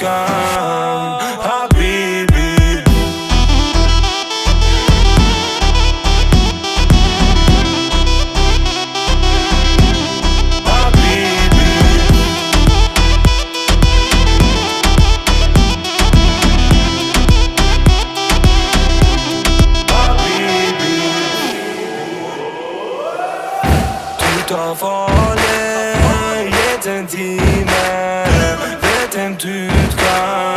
kan, habibi. Ta farlig, gitt en time. Vet hvem du kan.